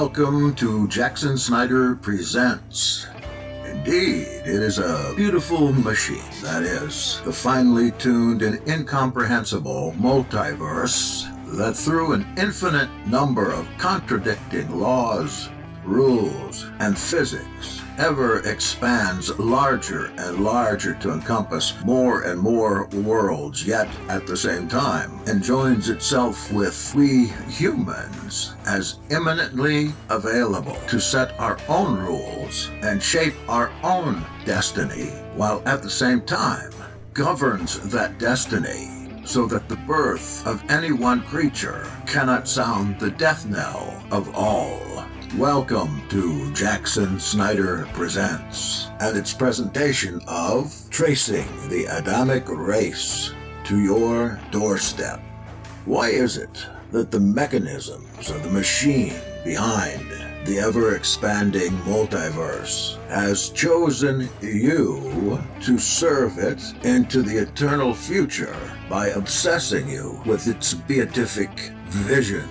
Welcome to Jackson Snyder Presents. Indeed, it is a beautiful machine, that is, the finely tuned and incomprehensible multiverse that through an infinite number of contradicting laws, rules, and physics ever expands larger and larger to encompass more and more worlds, yet at the same time enjoins itself with we humans as imminently available to set our own rules and shape our own destiny, while at the same time governs that destiny so that the birth of any one creature cannot sound the death knell of all. Welcome to Jackson Snyder Presents and its presentation of Tracing the Adamic Race to Your Doorstep. Why is it that the mechanisms of the machine behind the ever-expanding multiverse has chosen you to serve it into the eternal future by obsessing you with its beatific vision?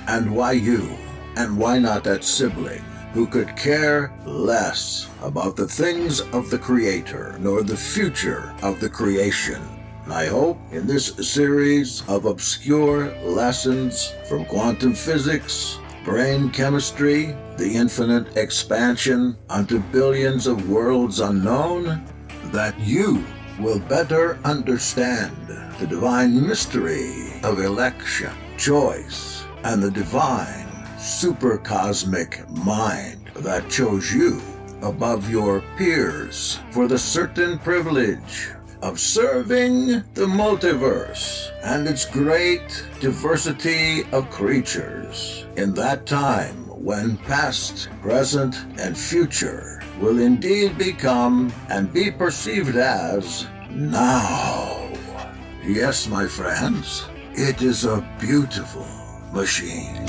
And why you? And why not that sibling who could care less about the things of the Creator nor the future of the creation? I hope in this series of obscure lessons from quantum physics, brain chemistry, the infinite expansion unto billions of worlds unknown, that you will better understand the divine mystery of election, choice, and the divine supercosmic mind that chose you above your peers for the certain privilege of serving the multiverse and its great diversity of creatures in that time when past, present, and future will indeed become and be perceived as now. Yes, my friends, it is a beautiful machine.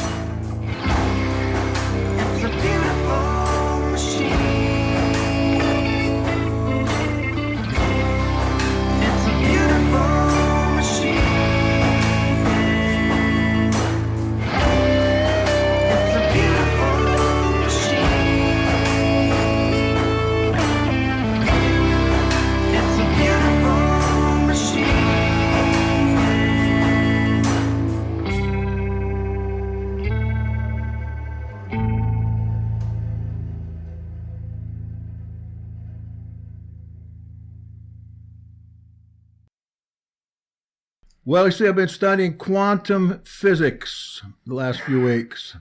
Well, you see, I've been studying quantum physics the last few weeks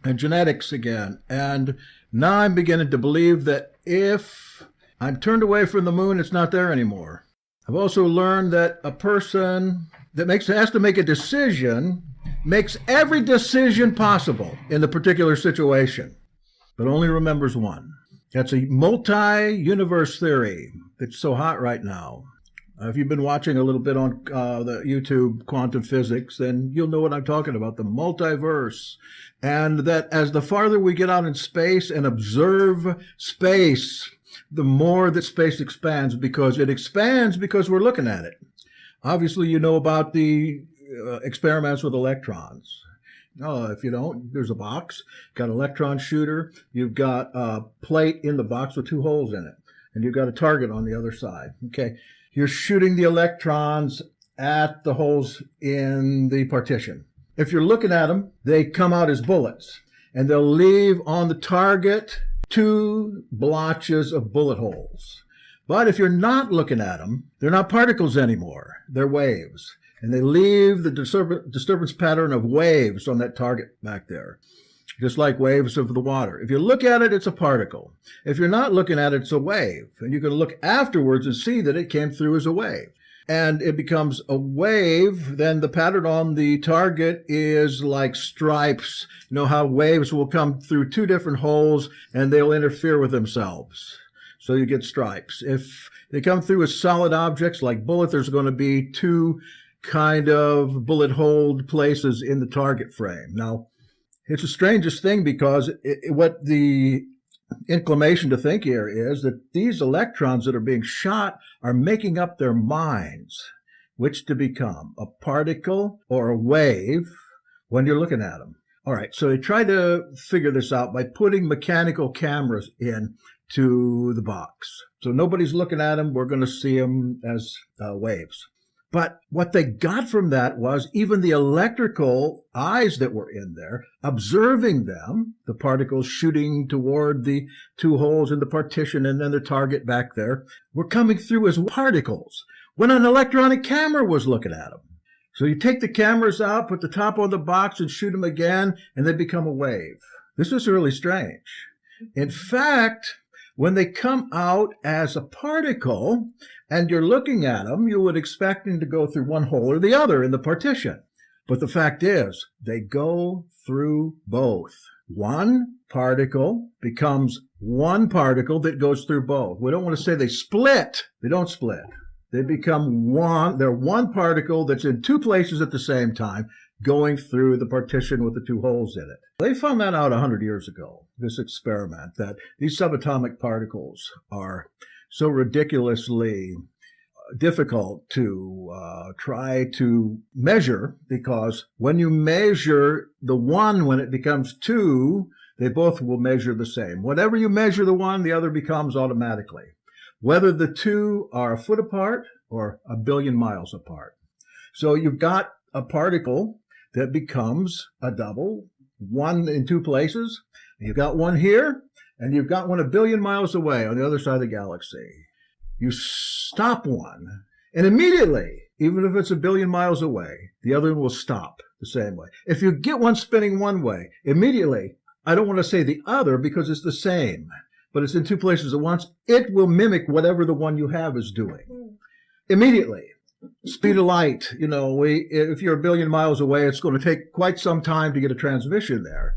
and genetics again. And now I'm beginning to believe that if I'm turned away from the moon, it's not there anymore. I've also learned that a person that has to make a decision makes every decision possible in the particular situation, but only remembers one. That's a multi-universe theory that's so hot right now. If you've been watching a little bit on the YouTube quantum physics, then you'll know what I'm talking about, the multiverse. And that as the farther we get out in space and observe space, the more that space expands, because it expands because we're looking at it. Obviously, you know about the experiments with electrons. If you don't, there's a box, got an electron shooter, you've got a plate in the box with two holes in it, and you've got a target on the other side. Okay. You're shooting the electrons at the holes in the partition. If you're looking at them, they come out as bullets, and they'll leave on the target 2 blotches of bullet holes. But if you're not looking at them, they're not particles anymore. They're waves, and they leave the disturbance pattern of waves on that target back there, just like waves of the water. If you look at it, it's a particle. If you're not looking at it, it's a wave. And you can look afterwards and see that it came through as a wave. And it becomes a wave, then the pattern on the target is like stripes. You know how waves will come through 2 different holes and they'll interfere with themselves. So you get stripes. If they come through as solid objects like bullet, there's going to be 2 kind of bullet hole places in the target frame. Now, it's the strangest thing, because what the inclination to think here is that these electrons that are being shot are making up their minds, which to become, a particle or a wave when you're looking at them. All right, so they tried to figure this out by putting mechanical cameras in to the box. So nobody's looking at them. We're going to see them as waves. But what they got from that was even the electrical eyes that were in there, observing them, the particles shooting toward the two holes in the partition and then the target back there, were coming through as particles when an electronic camera was looking at them. So you take the cameras out, put the top on the box and shoot them again, and they become a wave. This is really strange. In fact, when they come out as a particle and you're looking at them, you would expect them to go through one hole or the other in the partition. But the fact is, they go through both. One particle becomes one particle that goes through both. We don't want to say they split. They don't split. They become one. They're one particle that's in two places at the same time, going through the partition with the two holes in it. They found that out 100 years ago, this experiment, that these subatomic particles are so ridiculously difficult to try to measure, because when you measure the one, when it becomes two, they both will measure the same. Whatever you measure the one, the other becomes automatically, whether the two are a foot apart or a billion miles apart. So you've got a particle that becomes a double, one in two places. You've got one here, and you've got one a billion miles away on the other side of the galaxy. You stop one, and immediately, even if it's a billion miles away, the other one will stop the same way. If you get one spinning one way, immediately, I don't want to say the other because it's the same, but it's in two places at once, it will mimic whatever the one you have is doing. Immediately. Speed of light, if you're a billion miles away, it's going to take quite some time to get a transmission there.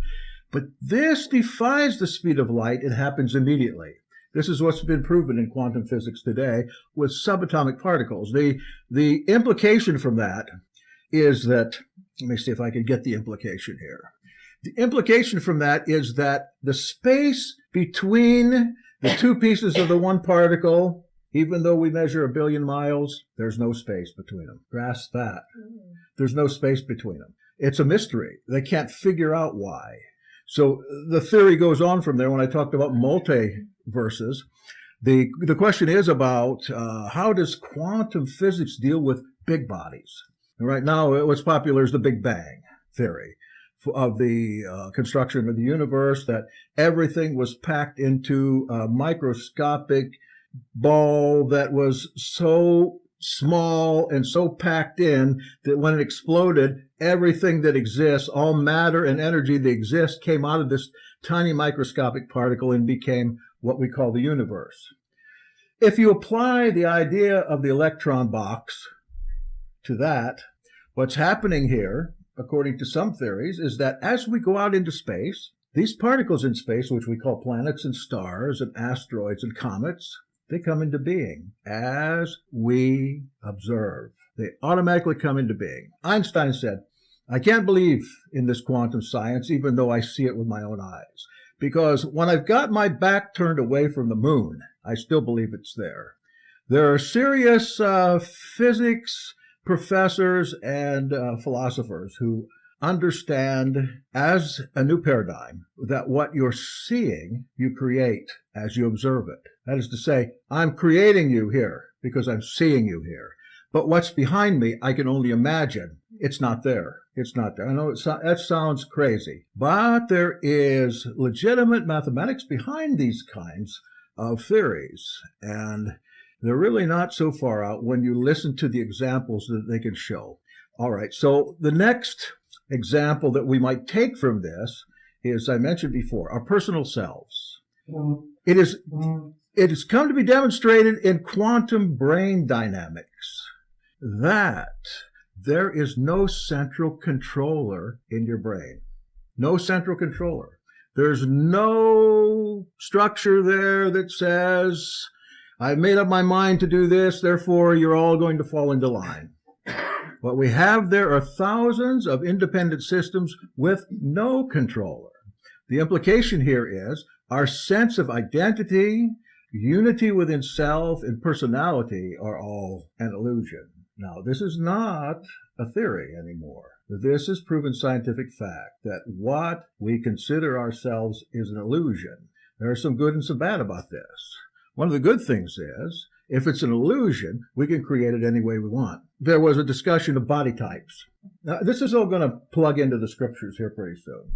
But this defies the speed of light. It happens immediately. This is what's been proven in quantum physics today with subatomic particles. The implication from that is that, let me see if I can get the implication here. The implication from that is that the space between the two pieces of the one particle, even though we measure a billion miles, there's no space between them. Grasp that. There's no space between them. It's a mystery. They can't figure out why. So the theory goes on from there. When I talked about multiverses, the question is about how does quantum physics deal with big bodies? And right now, what's popular is the Big Bang theory of the construction of the universe, that everything was packed into a microscopic ball that was so small and so packed in that when it exploded, everything that exists, all matter and energy that exists, came out of this tiny microscopic particle and became what we call the universe. If you apply the idea of the electron box to that, what's happening here, according to some theories, is that as we go out into space, these particles in space, which we call planets and stars and asteroids and comets, they come into being as we observe. They automatically come into being. Einstein said, I can't believe in this quantum science, even though I see it with my own eyes. Because when I've got my back turned away from the moon, I still believe it's there. There are serious physics professors and philosophers who understand as a new paradigm that what you're seeing, you create as you observe it. That is to say, I'm creating you here because I'm seeing you here. But what's behind me, I can only imagine. It's not there. It's not there. I know that sounds crazy, but there is legitimate mathematics behind these kinds of theories. And they're really not so far out when you listen to the examples that they can show. All right, so the next example that we might take from this is, I mentioned before, our personal selves. It has come to be demonstrated in quantum brain dynamics that there is no central controller in your brain. No central controller. There's no structure there that says, I've made up my mind to do this, therefore you're all going to fall into line. What we have there are thousands of independent systems with no controller. The implication here is our sense of identity, unity within self, and personality are all an illusion. Now, this is not a theory anymore. This is proven scientific fact that what we consider ourselves is an illusion. There are some good and some bad about this. One of the good things is, if it's an illusion, we can create it any way we want. There was a discussion of body types. Now, this is all going to plug into the scriptures here pretty soon.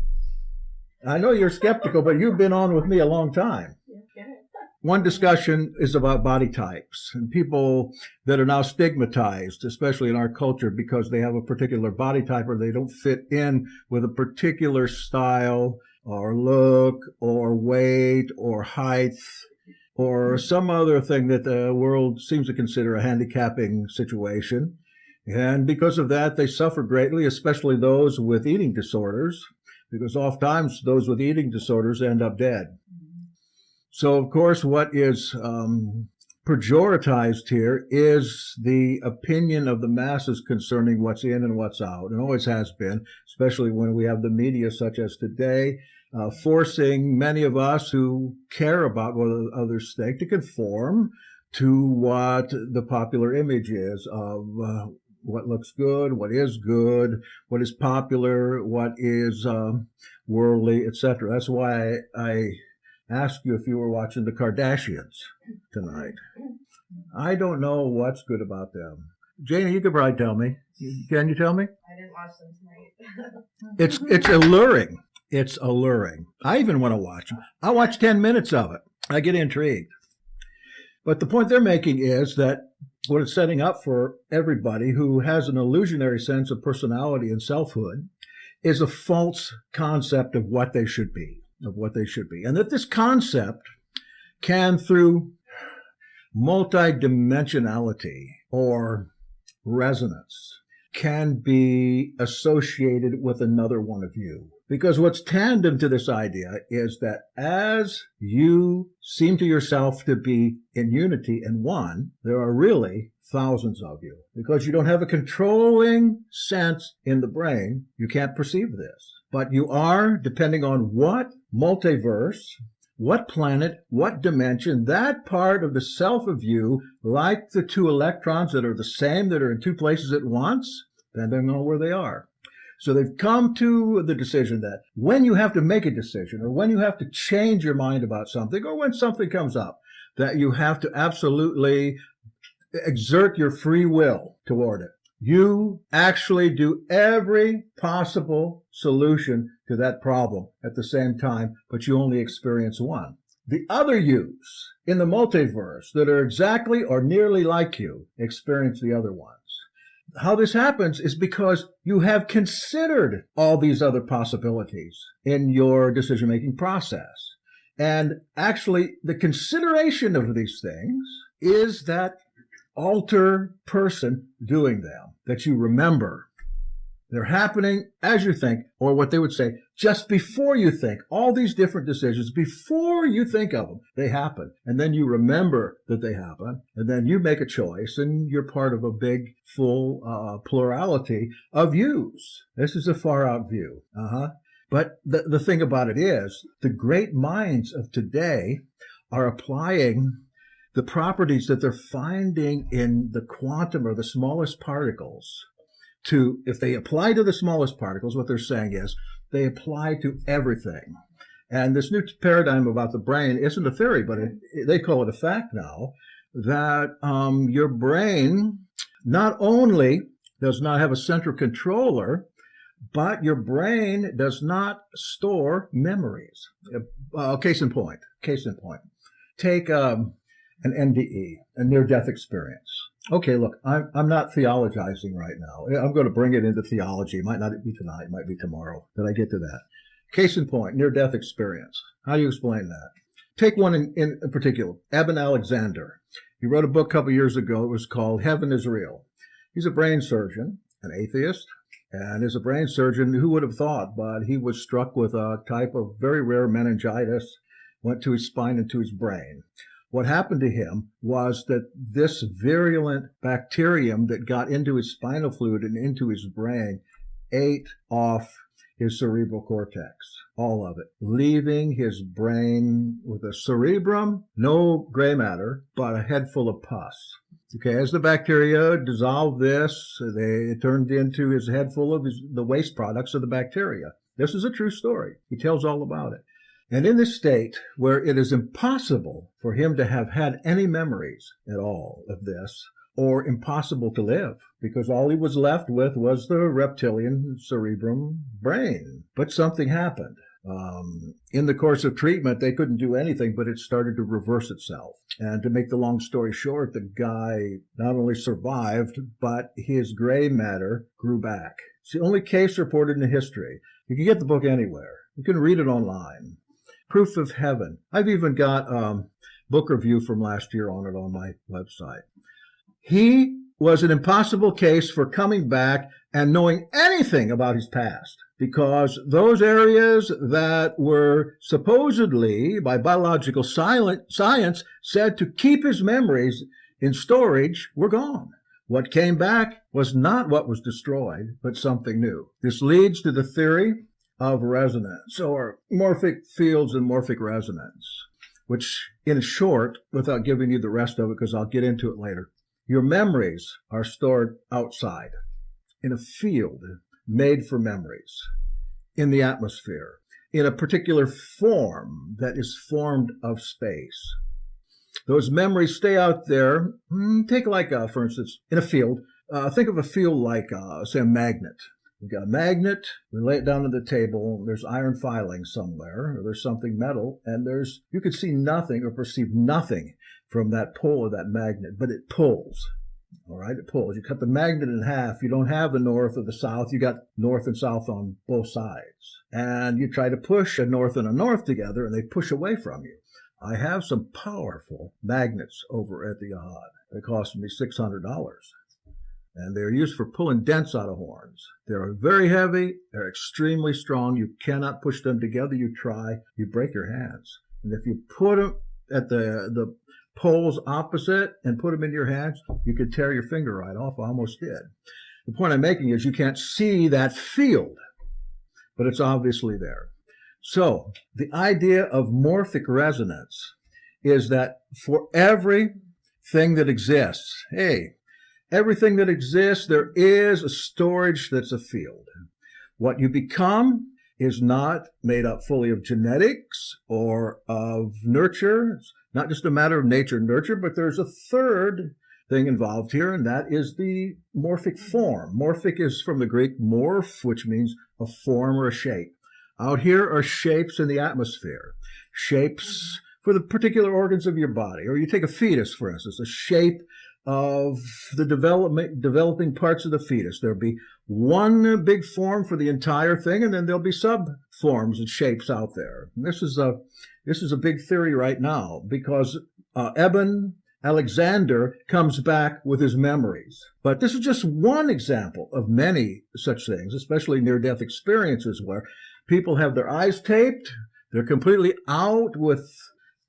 I know you're skeptical, but you've been on with me a long time. One discussion is about body types and people that are now stigmatized, especially in our culture, because they have a particular body type or they don't fit in with a particular style or look or weight or height or some other thing that the world seems to consider a handicapping situation. And because of that, they suffer greatly, especially those with eating disorders, because oftentimes those with eating disorders end up dead. So, of course, what is pejoratized here is the opinion of the masses concerning what's in and what's out, and always has been, especially when we have the media such as today, forcing many of us who care about what others think to conform to what the popular image is of what looks good, what is popular, what is worldly, etc. That's why I asked you if you were watching the Kardashians tonight. I don't know what's good about them. Janie, you could probably tell me. Can you tell me? I didn't watch them tonight. It's alluring. It's alluring. I even want to watch them. I watch 10 minutes of it. I get intrigued. But the point they're making is that what it's setting up for everybody who has an illusionary sense of personality and selfhood is a false concept of what they should be. And that this concept can, through multidimensionality or resonance, can be associated with another one of you. Because what's tandem to this idea is that as you seem to yourself to be in unity and one, there are really thousands of you. Because you don't have a controlling sense in the brain, you can't perceive this. But you are, depending on what multiverse, what planet, what dimension, that part of the self of you, like the two electrons that are the same, that are in two places at once, depending on where they are. So they've come to the decision that when you have to make a decision, or when you have to change your mind about something, or when something comes up, that you have to absolutely exert your free will toward it. You actually do every possible solution to that problem at the same time, but you only experience one. The other yous in the multiverse that are exactly or nearly like you experience the other ones. How this happens is because you have considered all these other possibilities in your decision-making process. And actually, the consideration of these things is that alter person doing them, that you remember. They're happening as you think, or what they would say, just before you think. All these different decisions, before you think of them, they happen. And then you remember that they happen, and then you make a choice, and you're part of a big, full plurality of yous. This is a far-out view. But the thing about it is, the great minds of today are applying the properties that they're finding in the quantum or the smallest particles to, if they apply to the smallest particles, what they're saying is they apply to everything. And this new paradigm about the brain isn't a theory, but they call it a fact now, that your brain not only does not have a central controller, but your brain does not store memories. Case in point. Take an NDE, a near-death experience. Okay, look, I'm not theologizing right now. I'm going to bring it into theology. It might not be tonight, it might be tomorrow that I get to that. Case in point, near-death experience. How do you explain that? Take one in particular, Eben Alexander. He wrote a book a couple years ago. It was called Heaven is Real. He's a brain surgeon, an atheist, and as a brain surgeon, who would have thought? But he was struck with a type of very rare meningitis, went to his spine and to his brain. What happened to him was that this virulent bacterium that got into his spinal fluid and into his brain ate off his cerebral cortex, all of it, leaving his brain with a cerebrum, no gray matter, but a head full of pus. Okay, as the bacteria dissolved this, it turned into his head full of the waste products of the bacteria. This is a true story. He tells all about it. And in this state where it is impossible for him to have had any memories at all of this, or impossible to live, because all he was left with was the reptilian cerebrum brain. But something happened. In the course of treatment, they couldn't do anything, but it started to reverse itself. And to make the long story short, the guy not only survived, but his gray matter grew back. It's the only case reported in history. You can get the book anywhere. You can read it online. Proof of Heaven. I've even got a book review from last year on it on my website. He was an impossible case for coming back and knowing anything about his past, because those areas that were supposedly, by biological science, said to keep his memories in storage were gone. What came back was not what was destroyed, but something new. This leads to the theory of resonance, or morphic fields and morphic resonance, which, in short, without giving you the rest of it, because I'll get into it later, your memories are stored outside, in a field made for memories, in the atmosphere, in a particular form that is formed of space. Those memories stay out there. Take like, for instance, in a field, think of a field like, say, a magnet. We've got a magnet, we lay it down on the table, there's iron filing somewhere, or there's something metal, and you could see nothing or perceive nothing from that pull of that magnet, but it pulls. All right, it pulls. You cut the magnet in half, you don't have the north or the south, you got north and south on both sides. And you try to push a north and a north together, and they push away from you. I have some powerful magnets over at the Yahad. They cost me $600. And they're used for pulling dents out of horns. They're very heavy, they're extremely strong, you cannot push them together, you try, you break your hands. And if you put them at the poles opposite and put them in your hands, you could tear your finger right off. I almost did. The point I'm making is you can't see that field, but it's obviously there. So the idea of morphic resonance is that for everything that exists, everything that exists, there is a storage that's a field. What you become is not made up fully of genetics or of nurture. It's not just a matter of nature and nurture, but there's a third thing involved here, and that is the morphic form. Morphic is from the Greek morph, which means a form or a shape. Out here are shapes in the atmosphere, shapes for the particular organs of your body. Or you take a fetus, for instance, a shape of the developing parts of the fetus. There'll be one big form for the entire thing, and then there'll be sub-forms and shapes out there. And this is a big theory right now, because Eben Alexander comes back with his memories. But this is just one example of many such things, especially near-death experiences where people have their eyes taped, they're completely out with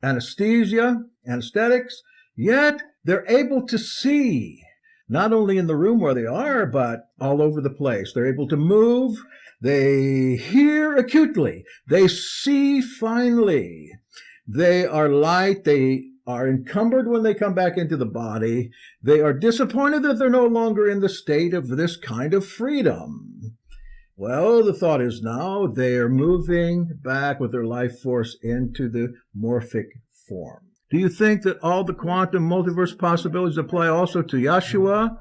anesthetics, yet they're able to see, not only in the room where they are, but all over the place. They're able to move, they hear acutely, they see finely, they are light, they are encumbered when they come back into the body, they are disappointed that they're no longer in the state of this kind of freedom. Well, the thought is now they are moving back with their life force into the morphic form. Do you think that all the quantum multiverse possibilities apply also to Yahshua?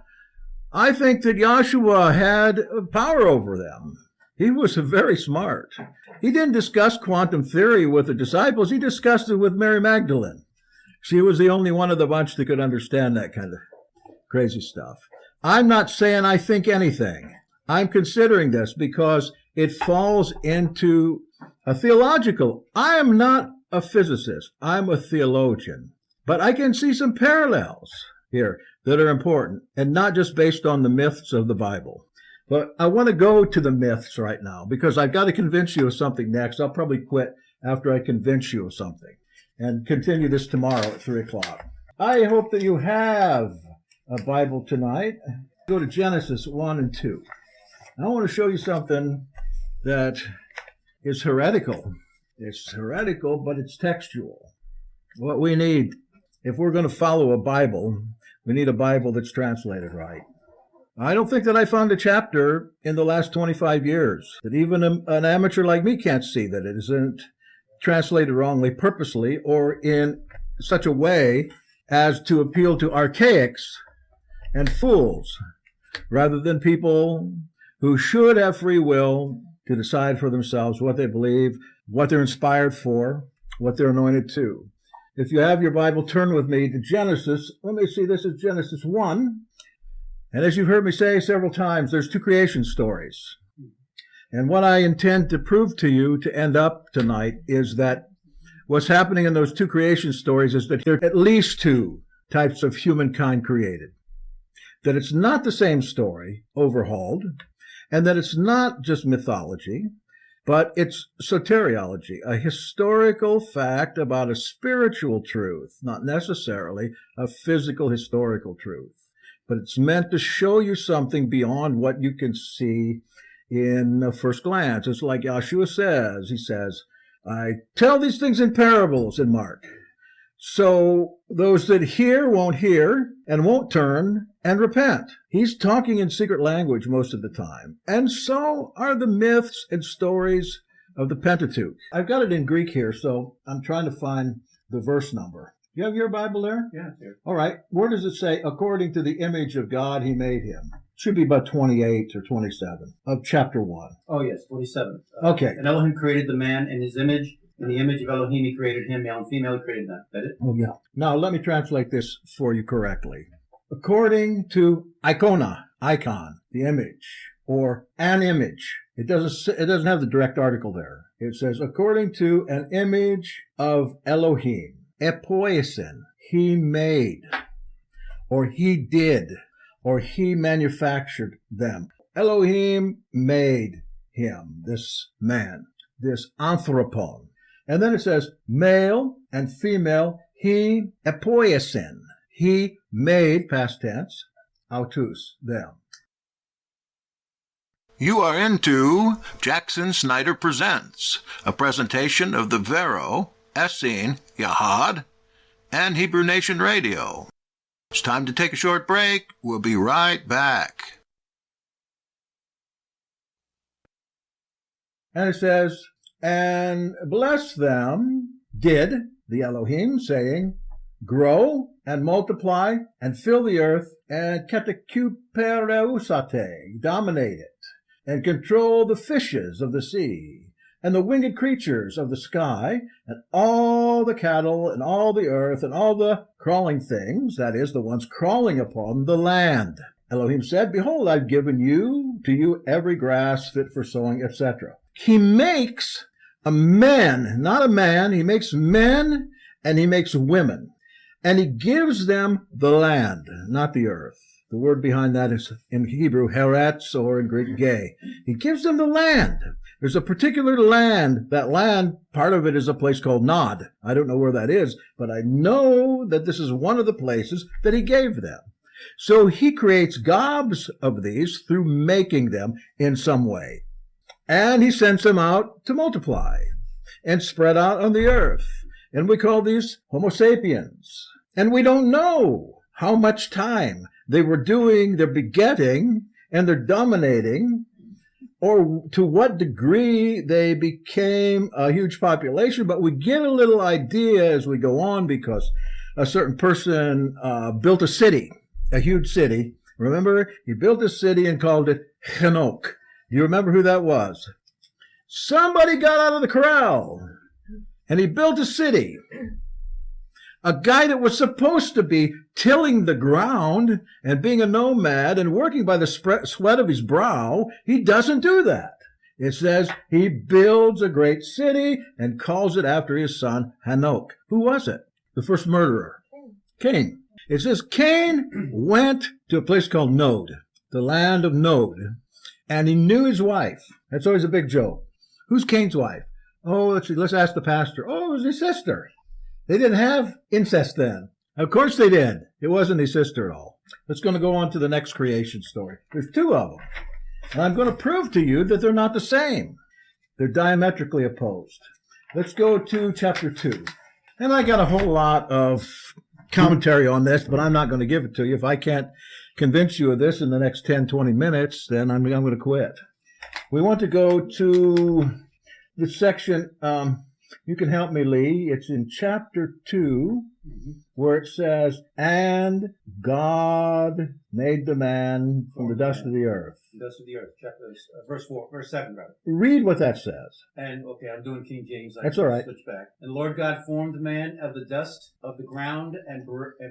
I think that Yahshua had power over them. He was very smart. He didn't discuss quantum theory with the disciples. He discussed it with Mary Magdalene. She was the only one of the bunch that could understand that kind of crazy stuff. I'm not saying I think anything. I'm considering this because it falls into a theological. I am not a physicist. I'm a theologian. But I can see some parallels here that are important, and not just based on the myths of the Bible. But I want to go to the myths right now because I've got to convince you of something next. I'll probably quit after I convince you of something and continue this tomorrow at 3 o'clock. I hope that you have a Bible tonight. Go to Genesis 1 and 2. I want to show you something that is heretical. It's heretical, but it's textual. What we need, if we're going to follow a Bible, We need a Bible that's translated right. I don't think that I found a chapter in the last 25 years that even an amateur like me can't see that it isn't translated wrongly purposely or in such a way as to appeal to archaics and fools rather than people who should have free will to decide for themselves what they believe, what they're inspired for, what they're anointed to. If you have your Bible, turn with me to Genesis. Let me see, this is Genesis 1. And as you've heard me say several times, there's two creation stories. And what I intend to prove to you to end up tonight is that what's happening in those two creation stories is that there are at least two types of humankind created. That it's not the same story overhauled, and that it's not just mythology, but it's soteriology, a historical fact about a spiritual truth, not necessarily a physical historical truth. But it's meant to show you something beyond what you can see in first glance. It's like Yeshua says, he says, I tell these things in parables in Mark. So those that hear won't hear and won't turn and repent. He's talking in secret language most of the time. And so are the myths and stories of the Pentateuch. I've got it in Greek here, so I'm trying to find the verse number. You have your Bible there? Yeah, here. All right. Where does it say, according to the image of God, he made him? It should be about 28 or 27 of chapter 1. Oh, yes, 27. Okay. And Elohim created the man in his image. In the image of Elohim, he created him. Male and female, he created them. Is that it? Oh, yeah. Now, let me translate this for you correctly. According to icon, the image, or an image. It doesn't have the direct article there. It says, according to an image of Elohim. Epoiesin, he made, or he did, or he manufactured them. Elohim made him, this man, this anthropon. And then it says, male and female, he epoiesin, he made, past tense, autus, them. You are into Jackson Snyder Presents, a presentation of the Vero Essene Yahad and Hebrew Nation Radio. It's time to take a short break. We'll be right back. And it says, and bless them did the Elohim, saying, grow and multiply and fill the earth and katechupereusate, dominate it, and control the fishes of the sea, and the winged creatures of the sky, and all the cattle, and all the earth, and all the crawling things, that is, the ones crawling upon the land. Elohim said, behold, I've given to you every grass fit for sowing, etc. He makes a man, not a man, he makes men, and he makes women. And he gives them the land, not the earth. The word behind that is in Hebrew, heretz, or in Greek, gay. He gives them the land. There's a particular land. That land, part of it is a place called Nod. I don't know where that is, but I know that this is one of the places that he gave them. So he creates gobs of these through making them in some way. And he sends them out to multiply and spread out on the earth. And we call these Homo sapiens. And we don't know how much time they were doing their begetting and their dominating, or to what degree they became a huge population, but we get a little idea as we go on because a certain person built a city, a huge city. Remember, he built a city and called it Hanok. Do you remember who that was? Somebody got out of the corral and he built a city. A guy that was supposed to be tilling the ground and being a nomad and working by the sweat of his brow, he doesn't do that. It says he builds a great city and calls it after his son Hanok. Who was it? The first murderer. Cain. It says Cain went to a place called Nod, the land of Nod, and he knew his wife. That's always a big joke. Who's Cain's wife? Oh, let's ask the pastor. Oh, it was his sister. They didn't have incest then. Of course they did. It wasn't his sister at all. Let's going to go on to the next creation story. There's two of them. And I'm going to prove to you that they're not the same. They're diametrically opposed. Let's go to chapter 2. And I got a whole lot of commentary on this, but I'm not going to give it to you. If I can't convince you of this in the next 10, 20 minutes, then I'm going to quit. We want to go to the section, you can help me, Lee. It's in chapter 2, where it says, and God made the man from the dust of the earth. Dust of the earth, verse 7, rather. Read what that says. And, okay, I'm doing King James. That's all right. Switch back. And Lord God formed man of the dust of the ground and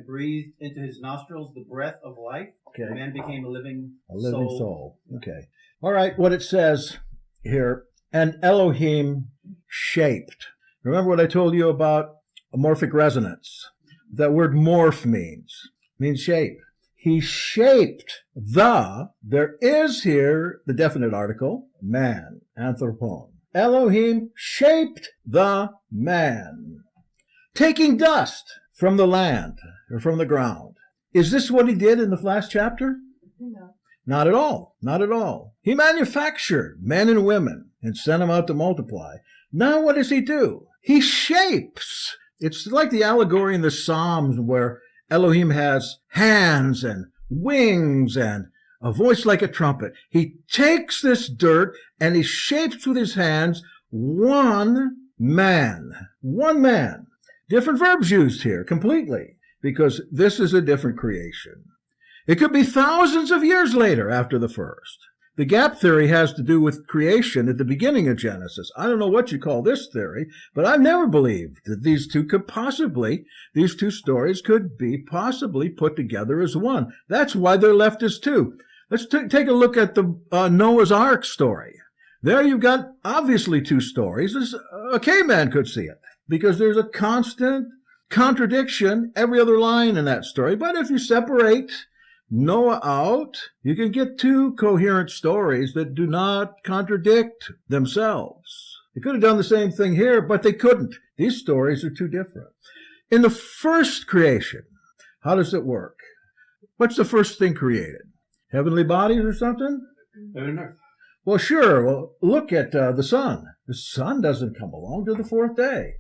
breathed into his nostrils the breath of life. Okay. And man became a living soul. Okay. All right, what it says here, and Elohim shaped. Remember what I told you about amorphic resonance? That word morph means shape. He shaped there is here the definite article, man, anthropon. Elohim shaped the man, taking dust from the land, or from the ground. Is this what he did in the last chapter? No. Not at all. Not at all. He manufactured men and women and sent them out to multiply. Now what does he do? He shapes. It's like the allegory in the Psalms where Elohim has hands and wings and a voice like a trumpet. He takes this dirt and he shapes with his hands one man. One man. Different verbs used here completely because this is a different creation. It could be thousands of years later after the first. The gap theory has to do with creation at the beginning of Genesis. I don't know what you call this theory, but I've never believed that these two stories could be possibly put together as one. That's why they're left as two. Let's take a look at the Noah's Ark story. There you've got obviously two stories. A caveman could see it because there's a constant contradiction every other line in that story. But if you separate Noah out, you can get two coherent stories that do not contradict themselves. They could have done the same thing here, but they couldn't. These stories are too different. In the first creation, how does it work? What's the first thing created? Heavenly bodies or something? Heaven and earth. Well, sure. Well, look at the sun. The sun doesn't come along till the fourth day.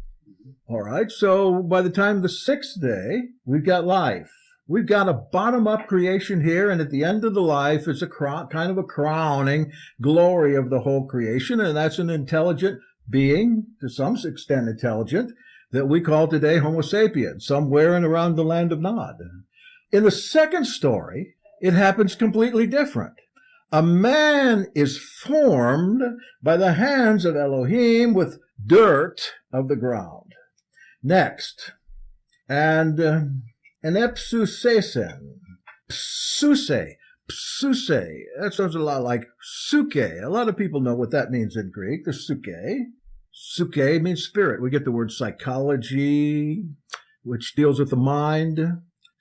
All right, so by the time the sixth day, we've got life. We've got a bottom-up creation here, and at the end of the life is a kind of a crowning glory of the whole creation, and that's an intelligent being, to some extent intelligent, that we call today Homo sapiens, somewhere and around the land of Nod. In the second story, it happens completely different. A man is formed by the hands of Elohim with dirt of the ground. Next, and epsusesen, psuse, that sounds a lot like suke. A lot of people know what that means in Greek, the suke. Suke means spirit. We get the word psychology, which deals with the mind,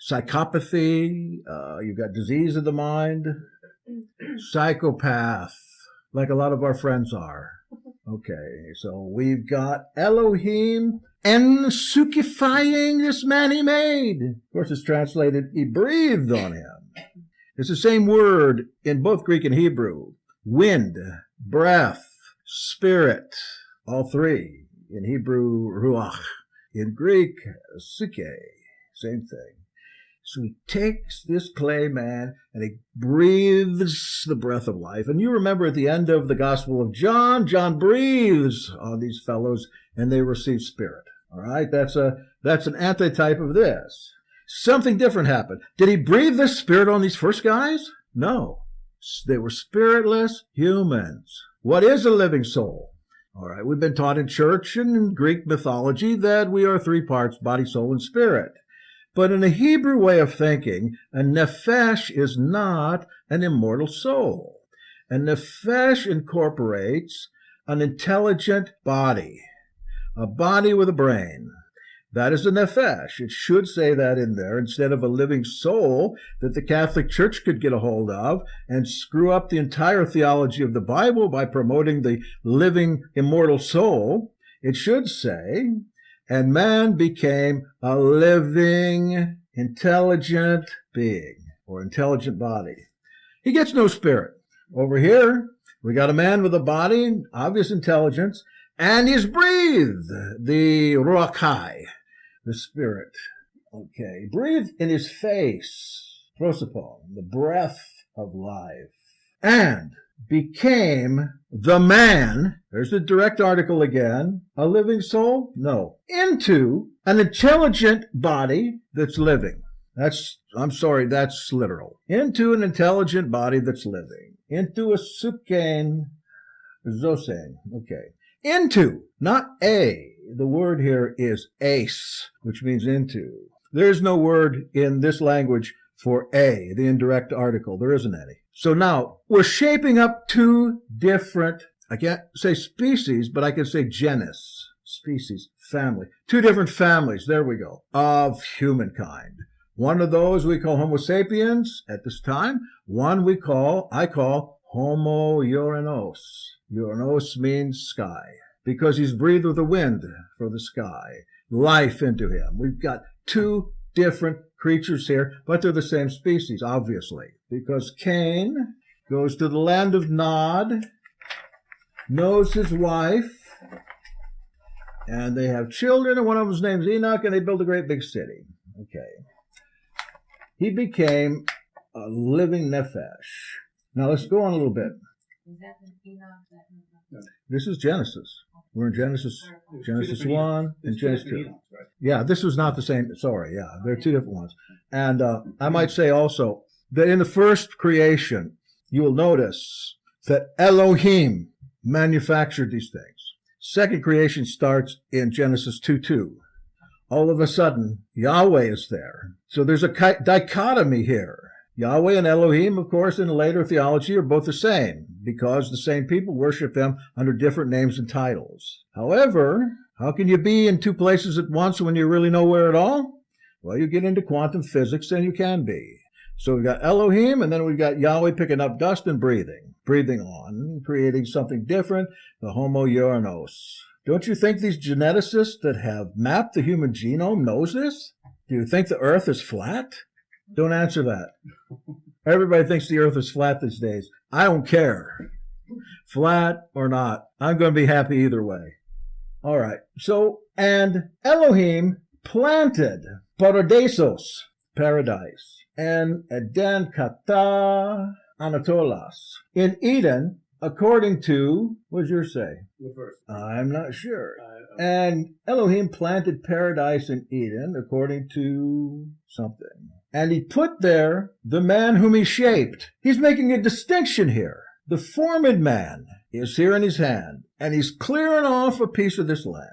psychopathy, you've got disease of the mind, psychopath, like a lot of our friends are. Okay, so we've got Elohim ensukifying this man he made. Of course, it's translated, he breathed on him. It's the same word in both Greek and Hebrew. Wind, breath, spirit, all three. In Hebrew, ruach. In Greek, psyche, same thing. So he takes this clay man and he breathes the breath of life. And you remember at the end of the Gospel of John, John breathes on these fellows and they receive spirit. All right, that's an antitype of this. Something different happened. Did he breathe the spirit on these first guys? No. They were spiritless humans. What is a living soul? All right, we've been taught in church and in Greek mythology that we are three parts, body, soul, and spirit. But in a Hebrew way of thinking, a nephesh is not an immortal soul. A nephesh incorporates an intelligent body, a body with a brain. That is a nephesh. It should say that in there instead of a living soul that the Catholic Church could get a hold of and screw up the entire theology of the Bible by promoting the living immortal soul. It should say, and man became a living, intelligent being, or intelligent body. He gets no spirit. Over here, we got a man with a body, obvious intelligence, and he's breathed the ruach, the spirit. Okay. Breathed in his face, prosopon, the breath of life, and became the man, there's the direct article again, a living soul? No. Into an intelligent body that's living. That's literal. Into an intelligent body that's living. Into a sukein zosein. Okay. Into, not a. The word here is ace, which means into. There's no word in this language for a, the indirect article. There isn't any. So now we're shaping up two different, I can't say species, but I can say genus, species, family. Two different families, there we go, of humankind. One of those we call Homo sapiens at this time. One I call Homo Uranos. Uranos means sky, because he's breathed with the wind for the sky, life into him. We've got two different creatures here, but they're the same species, obviously, because Cain goes to the land of Nod, knows his wife, and they have children, and one of them's name's Enoch, and they build a great big city. Okay. He became a living nephesh. Now let's go on a little bit. Is that the Enoch? This is Genesis. We're in Genesis 1 and Genesis 2. Enochs, right? Yeah, this was not the same. Sorry, yeah, they're two different ones. And I might say also that in the first creation, you will notice that Elohim manufactured these things. Second creation starts in Genesis 2:2. All of a sudden, Yahweh is there. So there's a dichotomy here. Yahweh and Elohim, of course, in later theology are both the same, because the same people worship them under different names and titles. However, how can you be in two places at once when you're really nowhere at all? Well, you get into quantum physics and you can be. So we've got Elohim, and then we've got Yahweh picking up dust and breathing on, creating something different, the Homo Uranos. Don't you think these geneticists that have mapped the human genome knows this? Do you think the Earth is flat? Don't answer that. Everybody thinks the Earth is flat these days. I don't care. Flat or not, I'm going to be happy either way. All right. So, and Elohim planted paradisos, paradise, and Eden kata Anatolas in Eden, according to, what does yours say? What verse? I'm not sure. And Elohim planted paradise in Eden according to something. And he put there the man whom he shaped. He's making a distinction here. The formed man is here in his hand, and he's clearing off a piece of this land.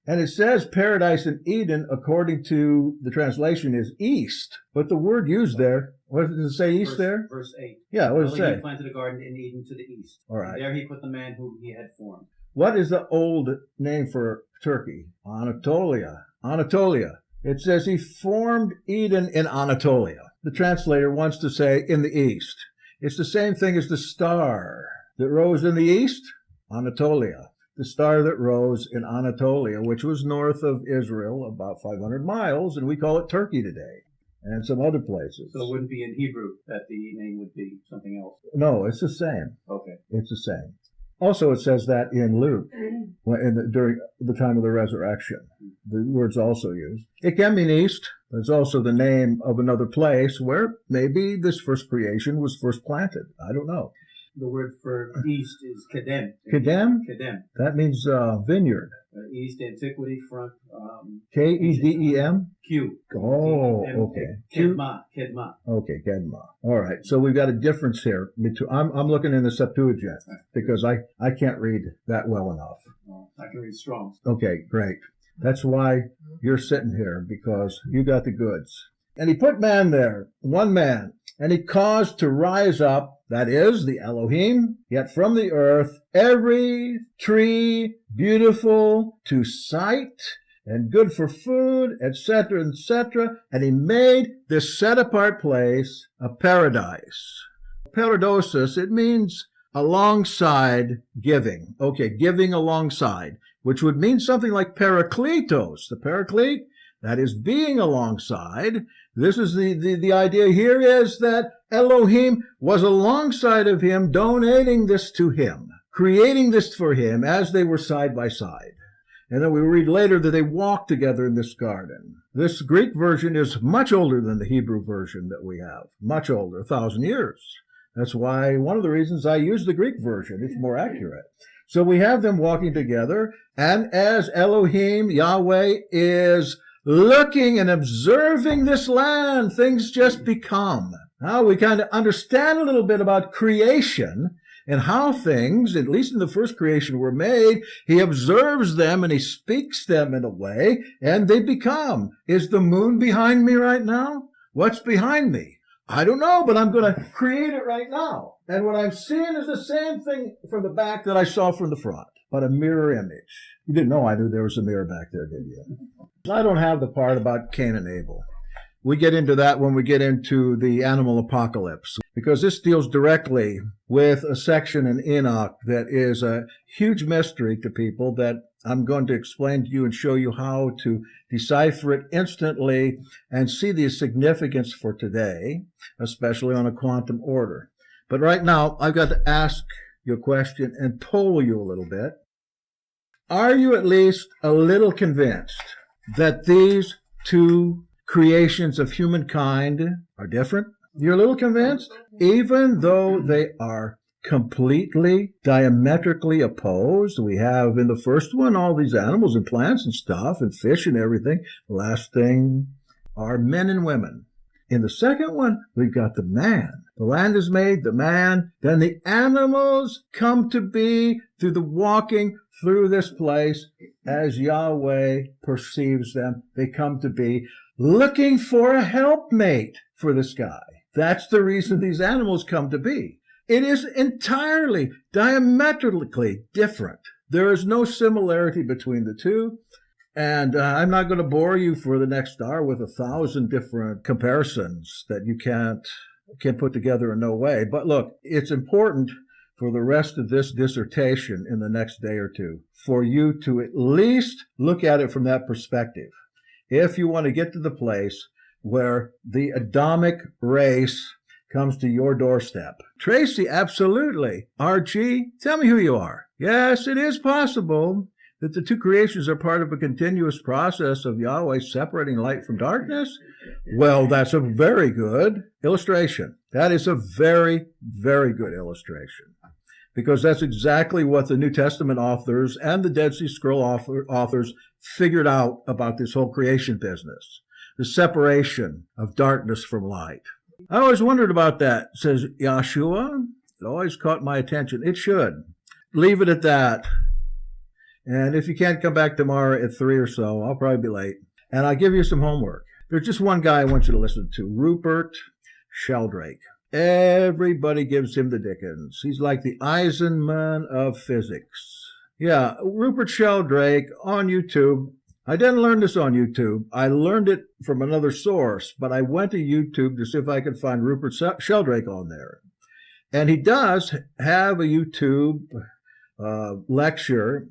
And it says paradise in Eden, according to the translation, is east. But the word used there, what does it say east there? Verse 8. Yeah, what does it say? He planted a garden in Eden to the east. All right. And there he put the man whom he had formed. What is the old name for Turkey? Anatolia. Anatolia. It says he formed Eden in Anatolia. The translator wants to say in the east. It's the same thing as the star that rose in the east, Anatolia. The star that rose in Anatolia, which was north of Israel, about 500 miles, and we call it Turkey today, and some other places. So it wouldn't be in Hebrew that the name would be something else? No, it's the same. Okay. It's the same. Also, it says that in Luke, during the time of the resurrection. The word's also used. It can mean east. It's also the name of another place where maybe this first creation was first planted. I don't know. The word for east is kedem. Kedem? Kedem. That means vineyard. East, antiquity, front. Kedem? Q. Oh, D-E-M-A. okay. Kedma. Kedma. Okay, Kedma. All right. So we've got a difference here. I'm looking in the Septuagint because I can't read that well enough. I can read strong. Okay, great. That's why you're sitting here, because you got the goods. And he put man there, one man, and he caused to rise up, that is, the Elohim, yet from the earth, every tree beautiful to sight and good for food, etc., etc. And he made this set-apart place a paradise. Paradosis, it means alongside giving. Okay, giving alongside, which would mean something like parakletos. The paraclete, that is being alongside. This is the idea here is that Elohim was alongside of him, donating this to him, creating this for him as they were side by side. And then we read later that they walked together in this garden. This Greek version is much older than the Hebrew version that we have. Much older, 1,000 years. That's why one of the reasons I use the Greek version. It's more accurate. So we have them walking together, and as Elohim, Yahweh, is looking and observing this land, things just become. Now we kind of understand a little bit about creation and how things, at least in the first creation, were made. He observes them and he speaks them in a way, and they become. Is the moon behind me right now? What's behind me? I don't know, but I'm going to create it right now. And what I'm seeing is the same thing from the back that I saw from the front, but a mirror image. You didn't know I knew there was a mirror back there, did you? I don't have the part about Cain and Abel. We get into that when we get into the animal apocalypse, because this deals directly with a section in Enoch that is a huge mystery to people that I'm going to explain to you and show you how to decipher it instantly and see the significance for today, especially on a quantum order. But right now, I've got to ask you a question and poll you a little bit. Are you at least a little convinced that these two creations of humankind are different? You're a little convinced? Even though they are completely diametrically opposed. We have in the first one all these animals and plants and stuff and fish and everything. The last thing are men and women. In the second one, we've got the man. The land is made, the man. Then the animals come to be through the walking through this place as Yahweh perceives them. They come to be looking for a helpmate for the sky. That's the reason these animals come to be. It is entirely diametrically different. There is no similarity between the two. And I'm not going to bore you for the next hour with 1,000 different comparisons that you can't put together in no way. But look, it's important for the rest of this dissertation in the next day or two for you to at least look at it from that perspective. If you want to get to the place where the Adamic race comes to your doorstep. Tracy, absolutely. RG, tell me who you are. Yes, it is possible that the two creations are part of a continuous process of Yahweh separating light from darkness. Well, that's a very good illustration. That is a very, very good illustration. Because that's exactly what the New Testament authors and the Dead Sea Scroll authors figured out about this whole creation business. The separation of darkness from light. I always wondered about that, says Yahshua. It always caught my attention. It should. Leave it at that. And if you can't come back tomorrow at 3 or so, I'll probably be late. And I'll give you some homework. There's just one guy I want you to listen to, Rupert Sheldrake. Everybody gives him the dickens. He's like the Eisenman of physics. Yeah, Rupert Sheldrake on YouTube. I didn't learn this on YouTube. I learned it from another source, but I went to YouTube to see if I could find Rupert Sheldrake on there. And he does have a YouTube lecture.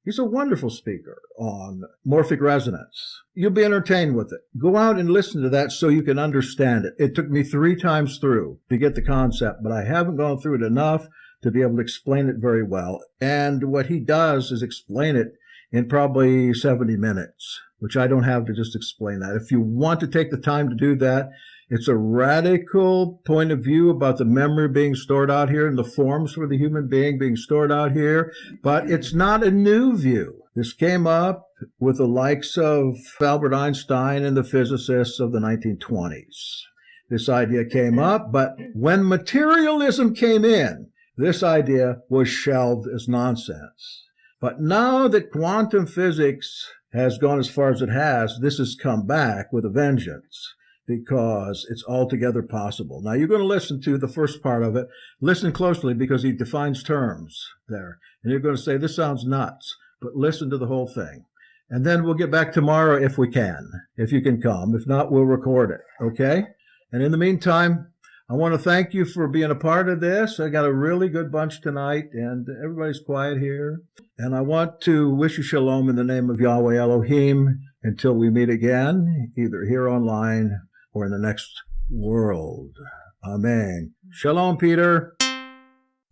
He's a wonderful speaker on morphic resonance. You'll be entertained with it. Go out and listen to that so you can understand it. It took me 3 times through to get the concept, but I haven't gone through it enough to be able to explain it very well. And what he does is explain it in probably 70 minutes, which I don't have to just explain that. If you want to take the time to do that, it's a radical point of view about the memory being stored out here and the forms for the human being stored out here, but it's not a new view. This came up with the likes of Albert Einstein and the physicists of the 1920s. This idea came up, but when materialism came in, this idea was shelved as nonsense. But now that quantum physics has gone as far as it has, this has come back with a vengeance because it's altogether possible. Now, you're going to listen to the first part of it. Listen closely because he defines terms there. And you're going to say, this sounds nuts, but listen to the whole thing. And then we'll get back tomorrow if we can, if you can come. If not, we'll record it, okay? And in the meantime, I want to thank you for being a part of this. I got a really good bunch tonight, and everybody's quiet here. And I want to wish you shalom in the name of Yahweh Elohim until we meet again, either here online or in the next world. Amen. Shalom, Peter.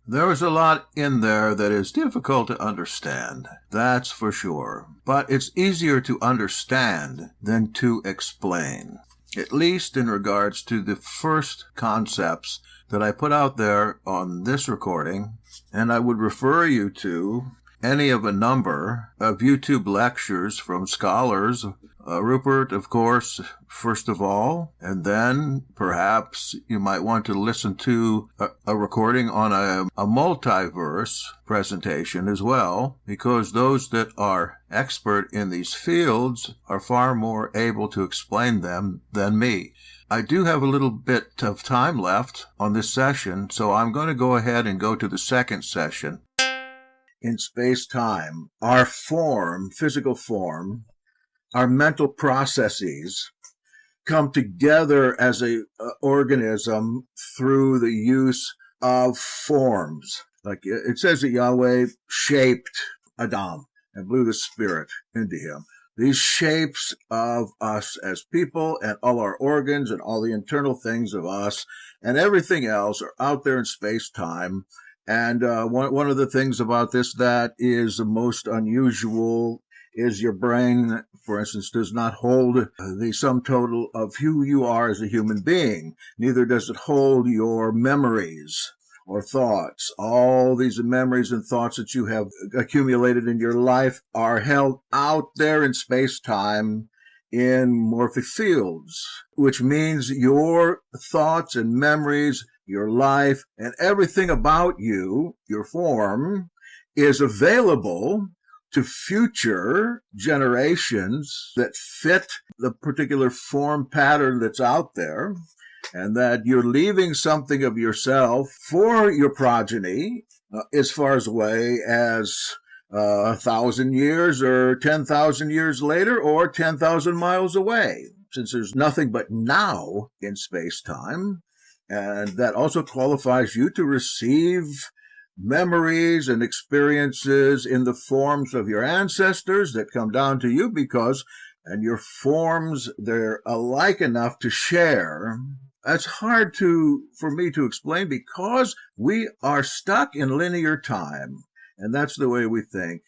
There is a lot in there that is difficult to understand, that's for sure. But it's easier to understand than to explain, at least in regards to the first concepts that I put out there on this recording. And I would refer you to any of a number of YouTube lectures from scholars, Rupert, of course, first of all, and then perhaps you might want to listen to a recording on a multiverse presentation as well, because those that are expert in these fields are far more able to explain them than me. I do have a little bit of time left on this session, so I'm going to go ahead and go to the second session. In space-time, our form, physical form, our mental processes come together as a organism through the use of forms. Like it says that Yahweh shaped Adam and blew the spirit into him. These shapes of us as people and all our organs and all the internal things of us and everything else are out there in space-time. And one of the things about this that is the most unusual is your brain, for instance, does not hold the sum total of who you are as a human being. Neither does it hold your memories or thoughts. All these memories and thoughts that you have accumulated in your life are held out there in space-time in morphic fields, which means your thoughts and memories, your life, and everything about you, your form, is available to future generations that fit the particular form pattern that's out there, and that you're leaving something of yourself for your progeny as far as away as 1,000 years or 10,000 years later or 10,000 miles away, since there's nothing but now in space-time. And that also qualifies you to receive memories and experiences in the forms of your ancestors that come down to you because, and your forms, they're alike enough to share. That's hard for me to explain because we are stuck in linear time, and that's the way we think.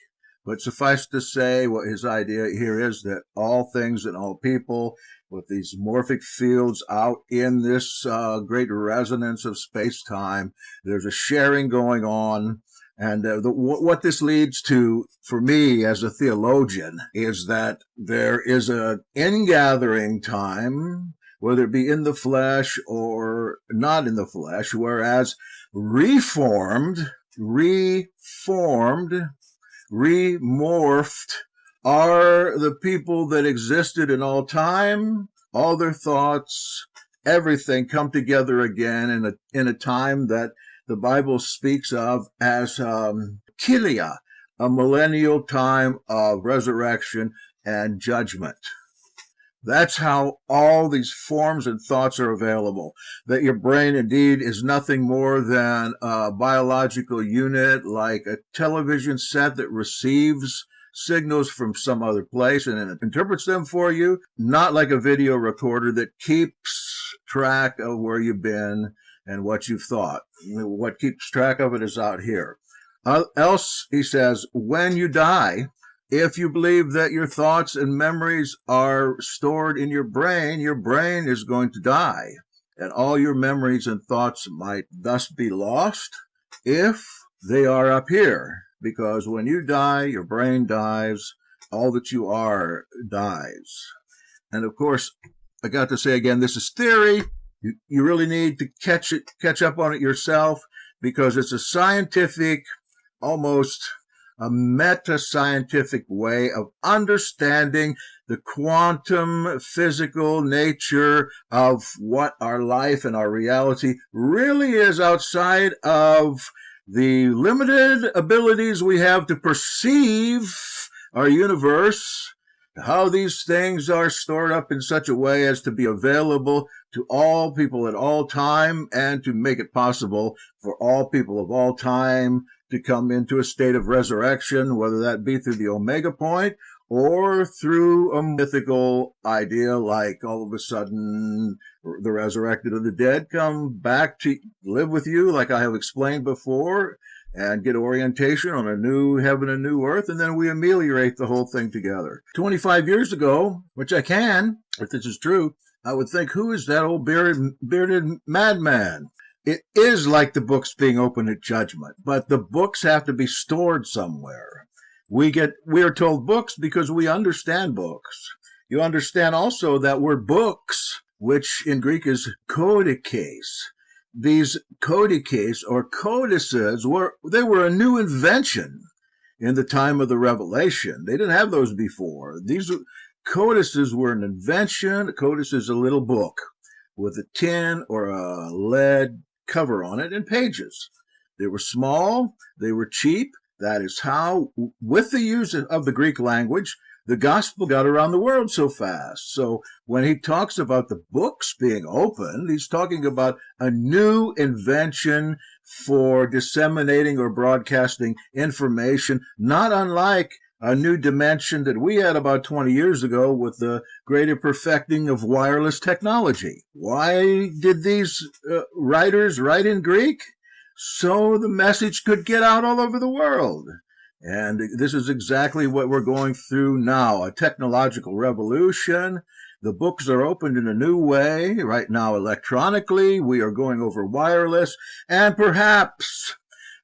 But suffice to say, what his idea here is that all things and all people with these morphic fields out in this great resonance of space-time, there's a sharing going on. And what this leads to, for me as a theologian, is that there is an ingathering time, whether it be in the flesh or not in the flesh, whereas remorphed are the people that existed in all time, all their thoughts, everything come together again in a time that the Bible speaks of as Kilia, a millennial time of resurrection and judgment. That's how all these forms and thoughts are available. That your brain indeed is nothing more than a biological unit, like a television set that receives signals from some other place and it interprets them for you, not like a video recorder that keeps track of where you've been and what you've thought. What keeps track of it is out here. Else, he says, when you die, if you believe that your thoughts and memories are stored in your brain is going to die. And all your memories and thoughts might thus be lost if they are up here. Because when you die, your brain dies, all that you are dies. And of course, I got to say again, this is theory. You really need to catch up on it yourself, because it's a scientific, almost a meta-scientific way of understanding the quantum physical nature of what our life and our reality really is outside of the limited abilities we have to perceive our universe, how these things are stored up in such a way as to be available to all people at all time and to make it possible for all people of all time to come into a state of resurrection, whether that be through the omega point or through a mythical idea like all of a sudden the resurrected of the dead come back to live with you, like I have explained before, and get orientation on a new heaven and new earth, and then we ameliorate the whole thing together. 25 years ago, which I can, if this is true, I would think, who is that old bearded madman? It is like the books being opened at judgment, but the books have to be stored somewhere. We are told books because we understand books. You understand also that word books, which in Greek is codices. These codices or codices were a new invention in the time of the Revelation. They didn't have those before. These codices were an invention. A codice is a little book with a tin or a lead cover on it and pages. They were small. They were cheap. That is how, with the use of the Greek language, the gospel got around the world so fast. So when he talks about the books being opened, he's talking about a new invention for disseminating or broadcasting information, not unlike a new dimension that we had about 20 years ago with the greater perfecting of wireless technology. Why did these writers write in Greek? So the message could get out all over the world. And this is exactly what we're going through now, a technological revolution. The books are opened in a new way. Right now, electronically, we are going over wireless, and perhaps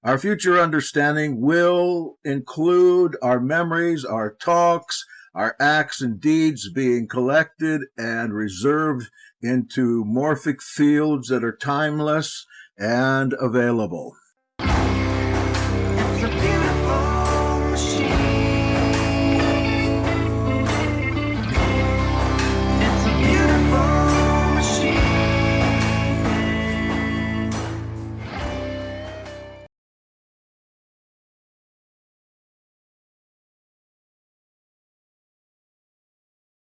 our future understanding will include our memories, our talks, our acts and deeds being collected and reserved into morphic fields that are timeless and available.